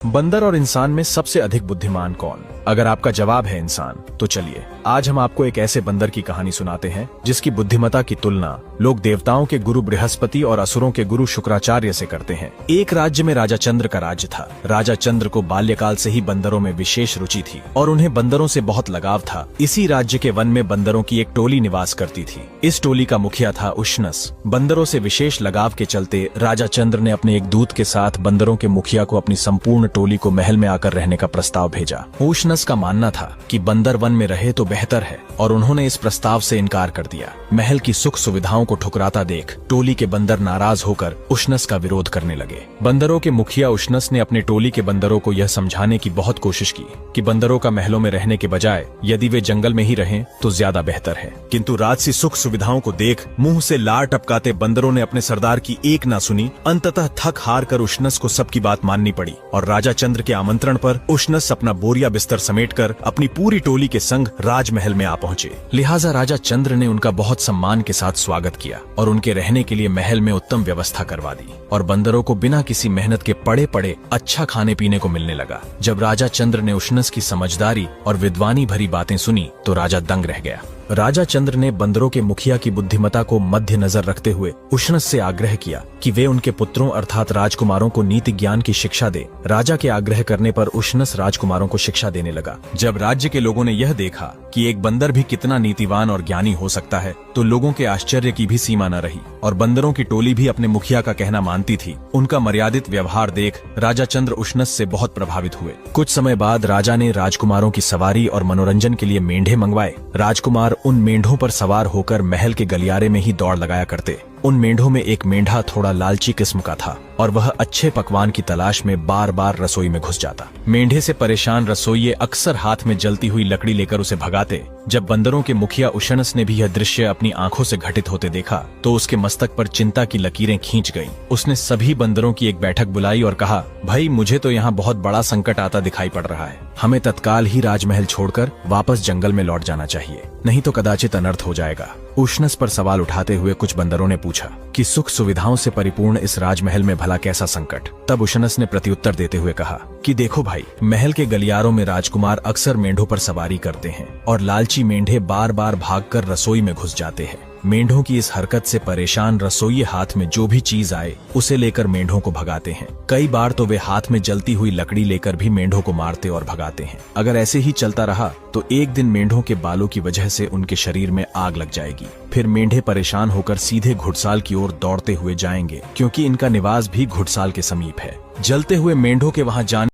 बंदर और इंसान में सबसे अधिक बुद्धिमान कौन? अगर आपका जवाब है इंसान, तो चलिए आज हम आपको एक ऐसे बंदर की कहानी सुनाते हैं जिसकी बुद्धिमत्ता की तुलना लोग देवताओं के गुरु बृहस्पति और असुरों के गुरु शुक्राचार्य से करते हैं। एक राज्य में राजा चंद्र का राज्य था। राजा चंद्र को बाल्यकाल से ही बंदरों में विशेष रुचि थी और उन्हें बंदरों से बहुत लगाव था। इसी राज्य के वन में बंदरों की एक टोली निवास करती थी। इस टोली का मुखिया था उष्णस। बंदरों से विशेष लगाव के चलते राजा चंद्र ने अपने एक दूत के साथ बंदरों के मुखिया को अपनी संपूर्ण टोली को महल में आकर रहने का प्रस्ताव भेजा। उष्णस का मानना था कि बंदर वन में रहे तो बेहतर है और उन्होंने इस प्रस्ताव से इनकार कर दिया। महल की सुख सुविधाओं को ठुकराता देख टोली के बंदर नाराज होकर उष्णस का विरोध करने लगे। बंदरों के मुखिया उष्णस ने अपने टोली के बंदरों को यह समझाने की बहुत कोशिश की कि बंदरों का महलों में रहने के बजाय यदि वे जंगल में ही रहें तो ज्यादा बेहतर है। किंतु राजसी सुख सुविधाओं को देख मुंह से लार टपकाते बंदरों ने अपने सरदार की एक ना सुनी। अंततः थक हार कर उष्णस को सबकी बात माननी पड़ी और राजा चंद्र के आमंत्रण पर उष्णस अपना बोरिया बिस्तर समेटकर अपनी पूरी टोली के संग राजमहल में आ पहुंचे। लिहाजा राजा चंद्र ने उनका बहुत सम्मान के साथ स्वागत किया और उनके रहने के लिए महल में उत्तम व्यवस्था करवा दी और बंदरों को बिना किसी मेहनत के पड़े पड़े अच्छा खाने पीने को मिलने लगा। जब राजा चंद्र ने उष्णस की समझदारी और विद्वानी भरी बातें सुनी तो राजा दंग रह गया। राजा चंद्र ने बंदरों के मुखिया की बुद्धिमत्ता को मध्य नजर रखते हुए उष्णस से आग्रह किया कि वे उनके पुत्रों अर्थात राजकुमारों को नीति ज्ञान की शिक्षा दे। राजा के आग्रह करने पर उष्णस राजकुमारों को शिक्षा देने लगा। जब राज्य के लोगों ने यह देखा कि एक बंदर भी कितना नीतिवान और ज्ञानी हो सकता है तो लोगों के आश्चर्य की भी सीमा न रही और बंदरों की टोली भी अपने मुखिया का कहना मानती थी। उनका मर्यादित व्यवहार देख राजा चंद्र उष्णस से बहुत प्रभावित हुए। कुछ समय बाद राजा ने राजकुमारों की सवारी और मनोरंजन के लिए मेंढे मंगवाए। राजकुमार उन मेंढों पर सवार होकर महल के गलियारे में ही दौड़ लगाया करते। उन मेंढों में एक मेंढा थोड़ा लालची किस्म का था और वह अच्छे पकवान की तलाश में बार बार रसोई में घुस जाता। मेंढे से परेशान रसोइये अक्सर हाथ में जलती हुई लकड़ी लेकर उसे भगाते। जब बंदरों के मुखिया उष्णस ने भी यह दृश्य अपनी आंखों से घटित होते देखा तो उसके मस्तक पर चिंता की लकीरें खींच गईं। उसने सभी बंदरों की एक बैठक बुलाई और कहा, भाई मुझे तो यहाँ बहुत बड़ा संकट आता दिखाई पड़ रहा है। हमें तत्काल ही राजमहल छोड़कर वापस जंगल में लौट जाना चाहिए, नहीं तो कदाचित अनर्थ हो जाएगा। उष्णस पर सवाल उठाते हुए कुछ बंदरों ने पूछा कि सुख सुविधाओं से परिपूर्ण इस राजमहल में भला कैसा संकट? तब उष्णस ने प्रत्युत्तर देते हुए कहा कि देखो भाई, महल के गलियारों में राजकुमार अक्सर मेंढों पर सवारी करते हैं और लालची मेंढे बार बार भागकर रसोई में घुस जाते हैं। मेंढों की इस हरकत से परेशान रसोइये हाथ में जो भी चीज आए उसे लेकर मेंढों को भगाते हैं। कई बार तो वे हाथ में जलती हुई लकड़ी लेकर भी मेंढों को मारते और भगाते हैं। अगर ऐसे ही चलता रहा तो एक दिन मेंढों के बालों की वजह से उनके शरीर में आग लग जाएगी। फिर मेंढे परेशान होकर सीधे घुड़साल की ओर दौड़ते हुए जाएंगे क्योंकि इनका निवास भी घुड़साल के समीप है। जलते हुए मेंढों के वहां जाने